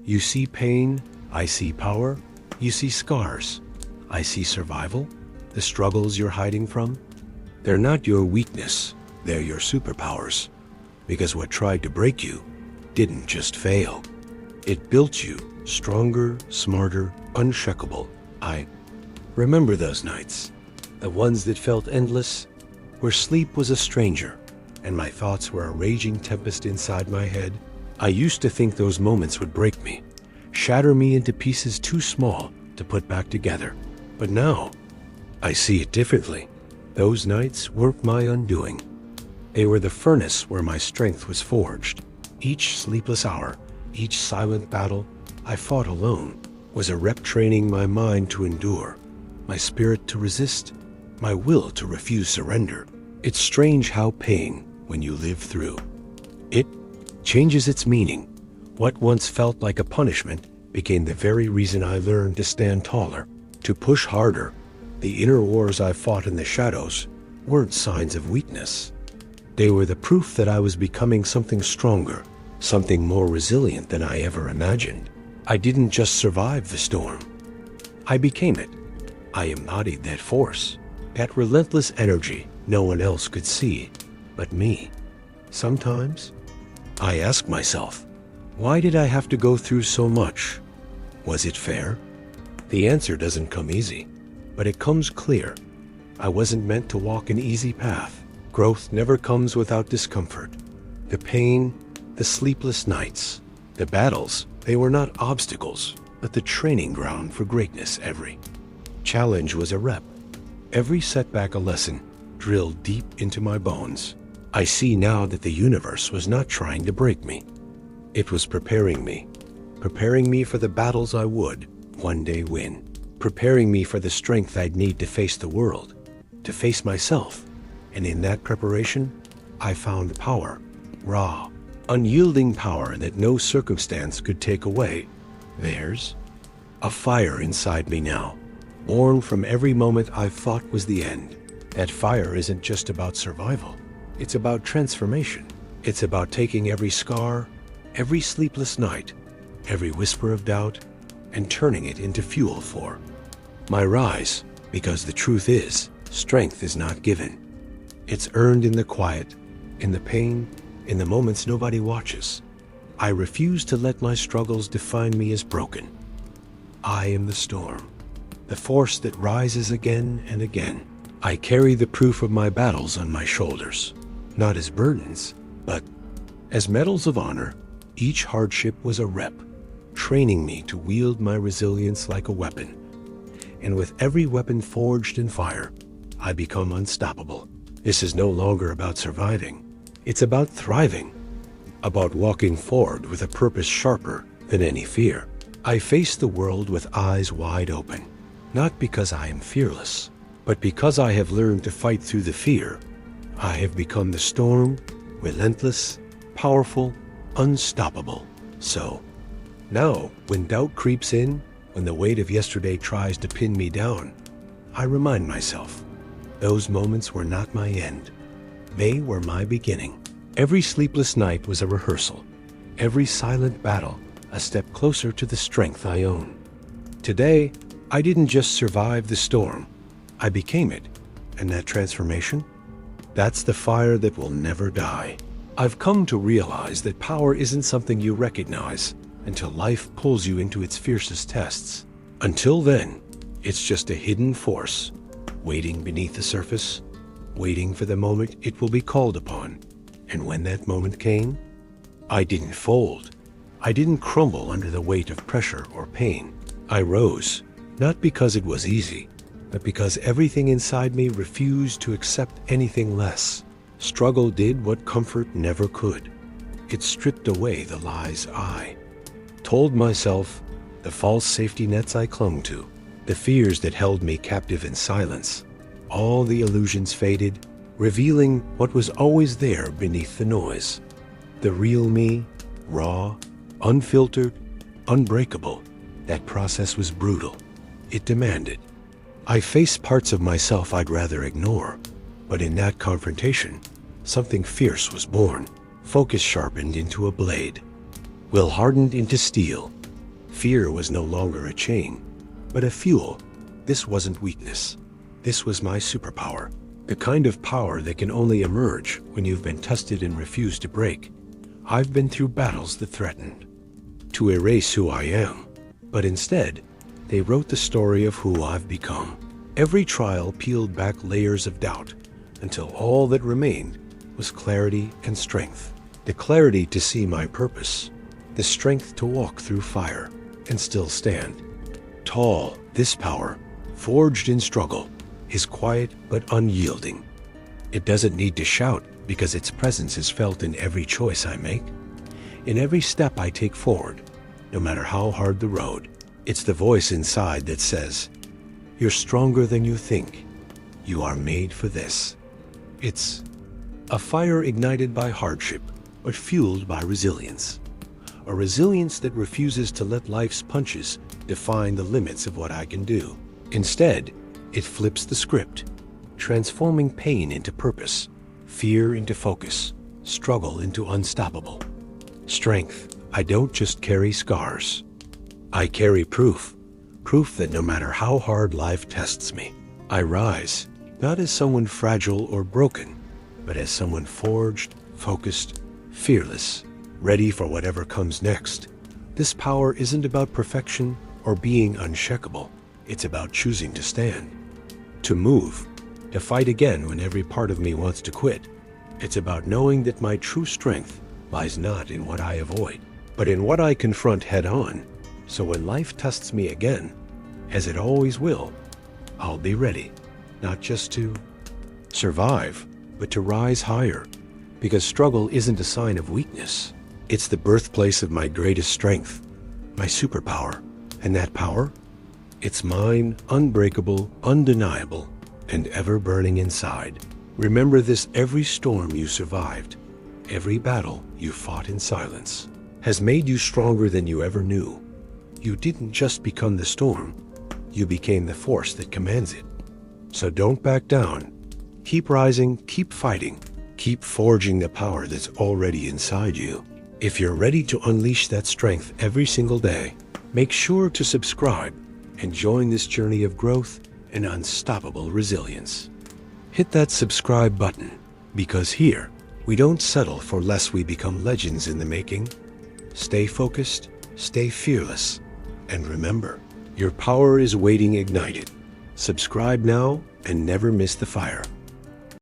You see pain, I see power. You see scars, I see survival. The struggles you're hiding from, they're not your weakness, they're your superpowers. Because what tried to break you didn't just fail. It built you stronger, smarter, unshakable. I remember those nights, the ones that felt endless, where sleep was a stranger and my thoughts were a raging tempest inside my head. I used to think those moments would break me, shatter me into pieces too small to put back together. But now, I see it differently. Those nights weren't my undoing. They were the furnace where my strength was forged. Each sleepless hour, each silent battle I fought alone, was a rep training my mind to endure, my spirit to resist, my will to refuse surrender. It's strange how pain, when you live through it, changes its meaning. What once felt like a punishment became the very reason I learned to stand taller, to push harder. The inner wars I fought in the shadows weren't signs of weakness. They were the proof that I was becoming something stronger, something more resilient than I ever imagined. I didn't just survive the storm. I became it. I embodied that force, that relentless energy no one else could see but me. Sometimes I ask myself, why did I have to go through so much? Was it fair? The answer doesn't come easy, but it comes clear. I wasn't meant to walk an easy path. Growth never comes without discomfort. The pain, the sleepless nights, the battles, they were not obstacles, but the training ground for greatness. Every challenge was a rep, every setback a lesson, drilled deep into my bones. I see now that the universe was not trying to break me. It was preparing me for the battles I would one day win, preparing me for the strength I'd need to face the world, to face myself. And in that preparation, I found power, raw, unyielding power that no circumstance could take away. There's a fire inside me now, born from every moment I thought was the end. That fire isn't just about survival. It's about transformation. It's about taking every scar, every sleepless night, every whisper of doubt, and turning it into fuel for my rise. Because the truth is, strength is not given. It's earned in the quiet, in the pain, in the moments nobody watches. I refuse to let my struggles define me as broken. I am the storm, the force that rises again and again. I carry the proof of my battles on my shoulders, not as burdens, but as medals of honor. Each hardship was a rep, training me to wield my resilience like a weapon. And with every weapon forged in fire, I become unstoppable. This is no longer about surviving. It's about thriving, about walking forward with a purpose sharper than any fear. I face the world with eyes wide open, not because I am fearless, but because I have learned to fight through the fear. I have become the storm, relentless, powerful, unstoppable. So, now, when doubt creeps in, when the weight of yesterday tries to pin me down, I remind myself, those moments were not my end. They were my beginning. Every sleepless night was a rehearsal. Every silent battle, a step closer to the strength I own. Today, I didn't just survive the storm. I became it. And that transformation? That's the fire that will never die. I've come to realize that power isn't something you recognize until life pulls you into its fiercest tests. Until then, it's just a hidden force, waiting beneath the surface, waiting for the moment it will be called upon. And when that moment came, I didn't fold. I didn't crumble under the weight of pressure or pain. I rose, not because it was easy, but because everything inside me refused to accept anything less. Struggle did what comfort never could. It stripped away the lies I told myself, the false safety nets I clung to, the fears that held me captive in silence. All the illusions faded, revealing what was always there beneath the noise. The real me, raw, unfiltered, unbreakable. That process was brutal. It demanded. I faced parts of myself I'd rather ignore, but in that confrontation, something fierce was born. Focus sharpened into a blade, will hardened into steel. Fear was no longer a chain, but a fuel. This wasn't weakness. This was my superpower. The kind of power that can only emerge when you've been tested and refused to break. I've been through battles that threatened to erase who I am, but instead, they wrote the story of who I've become. Every trial peeled back layers of doubt until all that remained was clarity and strength. The clarity to see my purpose, the strength to walk through fire and still stand tall. This power, forged in struggle, is quiet but unyielding. It doesn't need to shout because its presence is felt in every choice I make, in every step I take forward, no matter how hard the road. It's the voice inside that says, "You're stronger than you think. You are made for this." It's a fire ignited by hardship, but fueled by resilience. A resilience that refuses to let life's punches define the limits of what I can do. Instead, it flips the script, transforming pain into purpose, fear into focus, struggle into unstoppable strength. I don't just carry scars. I carry proof. Proof that no matter how hard life tests me, I rise, not as someone fragile or broken, but as someone forged, focused, fearless, ready for whatever comes next. This power isn't about perfection or being unshakable. It's about choosing to stand, to move, to fight again when every part of me wants to quit. It's about knowing that my true strength lies not in what I avoid, but in what I confront head on. So when life tests me again, as it always will, I'll be ready, not just to survive, but to rise higher. Because struggle isn't a sign of weakness. It's the birthplace of my greatest strength, my superpower. And that power? It's mine, unbreakable, undeniable, and ever burning inside. Remember this: every storm you survived, every battle you fought in silence, has made you stronger than you ever knew. You didn't just become the storm, you became the force that commands it. So don't back down. Keep rising, keep fighting, keep forging the power that's already inside you. If you're ready to unleash that strength every single day, make sure to subscribe and join this journey of growth and unstoppable resilience. Hit that subscribe button, because here, we don't settle for less. We become legends in the making. Stay focused, stay fearless, and remember, your power is waiting ignited. Subscribe now and never miss the fire.